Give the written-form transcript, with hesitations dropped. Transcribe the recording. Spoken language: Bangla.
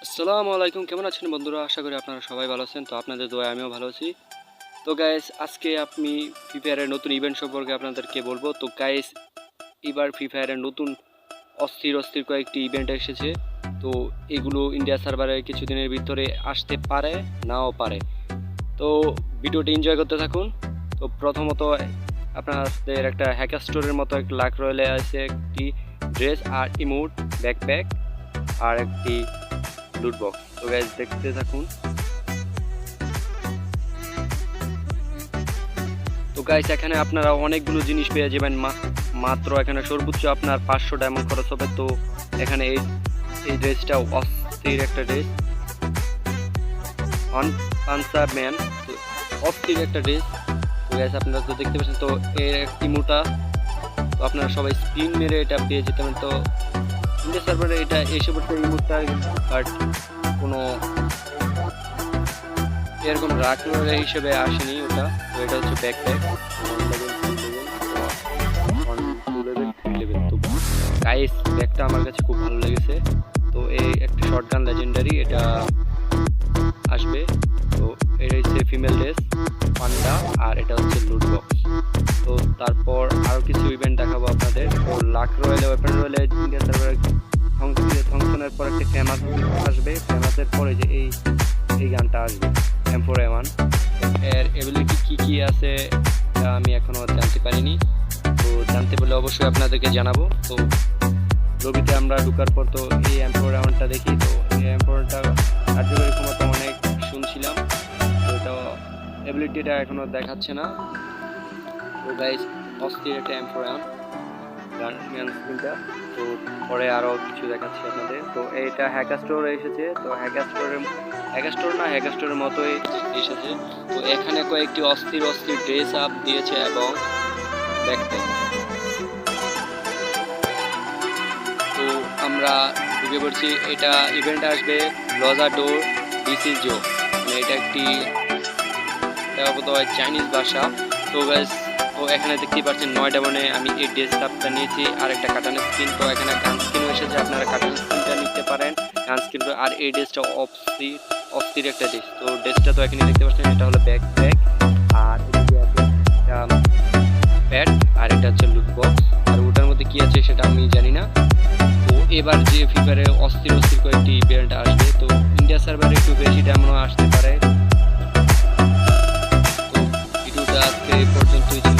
আসসালামু আলাইকুম, কেমন আছেন বন্ধুরা? আশা করি আপনারা সবাই ভালো আছেন। তো আপনাদের দোয়ায় আমিও ভালো আছি। তো গাইস, আজকে আমি ফ্রি ফায়ারের নতুন ইভেন্ট সম্পর্কে আপনাদেরকে বলবো। তো গাইস, এবার ফ্রি ফায়ারের নতুন অস্থির অস্থির কয়েকটি ইভেন্ট এসেছে। তো এগুলো ইন্ডিয়া সার্ভারে কিছুদিনের ভিতরে আসতে পারে, নাও পারে। তো ভিডিওটি এনজয় করতে থাকুন। তো প্রথমত আপনাদের একটা হ্যাকার স্টোরের মতো একটা লাক রয়েলে আছে, একটি ড্রেস আর ইমোট, ব্যাকপ্যাক আর একটি লুট বক্স। তো গাইস, দেখতে থাকুন। তো গাইস, এখানে আপনারা অনেকগুলো জিনিস পেয়ে যাবেন। মাত্র এখানে সর্বোচ্চ আপনার 500 ডায়মন্ড খরচ হবে। তো এখানে এই এই ড্রেসটা অস্থির একটা ড্রেস, অন পাঞ্চার ম্যান। তো অস্থির একটা ড্রেস। তো গাইস, আপনারা তো দেখতে পাচ্ছেন। তো এর ইমোটা তো আপনারা সবাই স্পিন মেরে এটা পেয়ে যেতে পারেন। তো ইন্ডিয়া সার্ভারে এটা এসে পড়ছে ইমোটটা, বাট কোনো এরকম রাখ হিসেবে আসেনি ওটা। তো এটা হচ্ছে ব্যাকপ্যাক, 1 লেভেল 2 লেভেল 3 লেভেল। তো গাইস, ব্যাগটা আমার কাছে খুব ভালো লেগেছে। তো এই একটা শটগান লেজেন্ডারি, এটা আসবে। তো এটা হচ্ছে ফিমেল ড্রেস, পান্ডা, আর এটা হচ্ছে লুট বক্স। তো তারপর আরও কিছু ইভেন্ট দেখাবো আপনাদের। তো লাক রয়েলে, ওয়েপন রয়েলে ইন্ডিয়া সার্ভারে থংসনের পর একটা ফেমাস আসবে। ফেমাসের পরে যে এই গানটা আসবে, M4A1। এর এবিলিটি কি কি আছে তা আমি এখনো জানতে পারিনি। তো জানতে পারলে অবশ্যই আপনাদেরকে জানাবো। তো লবিতে আমরা ঢোকার পর তো এই M4A1টা দেখি। তো এই M4টা কার্যকরী ক্ষমতা অনেক শুনছিলাম। তো এটা এবিলিটিটা এখনো দেখাচ্ছে না। তো গাইস, অস্থির একটা M4A1 গান স্কিনটা। তো পরে আরও কিছু দেখাচ্ছি আপনাদের। তো এইটা হ্যাকার স্টোরে এসেছে। তো হ্যাকার স্টোরের মতোই এসেছে। তো এখানে কয়েকটি অস্থির অস্থির ড্রেস আপ দিয়েছে এবং ব্যাকপ্যাক। তো আমরা ঢুকে পড়ছি। এটা ইভেন্ট আসবে লজাডোর ডিসিজো, মানে এটা একটি বোধহয় চাইনিজ ভাষা। তো গাইস, তো এখানে দেখতেই পাচ্ছেন 9 ডায়মন্ডে আমি এই ড্রেস আপটা নিয়েছি আর একটা কাটানো স্কিন। তো এখানে গান স্কিনও এসেছে, আপনারা কাটানো স্কিনটা নিতে পারেন, গান স্কিন। আর এই ড্রেসটা অস্থির একটা ড্রেস। তো ড্রেসটা তো এখানে দেখতে পাচ্ছেন, এটা হলো ব্যাকপ্যাক, আর এদিকে আছে প্যাড, আর এটা হচ্ছে লুট বক্স। আর ওটার মধ্যে কি আছে সেটা আমি জানি না। তো এবার যে ফ্রি ফায়ারে অস্থির কয়েকটি ইভেন্ট আসবে। তো ইন্ডিয়া সার্ভারে একটু বেশি ডায়মন্ড আসতে পারে। তো ভিডিওটা আজকে এই পর্যন্তই ছিল।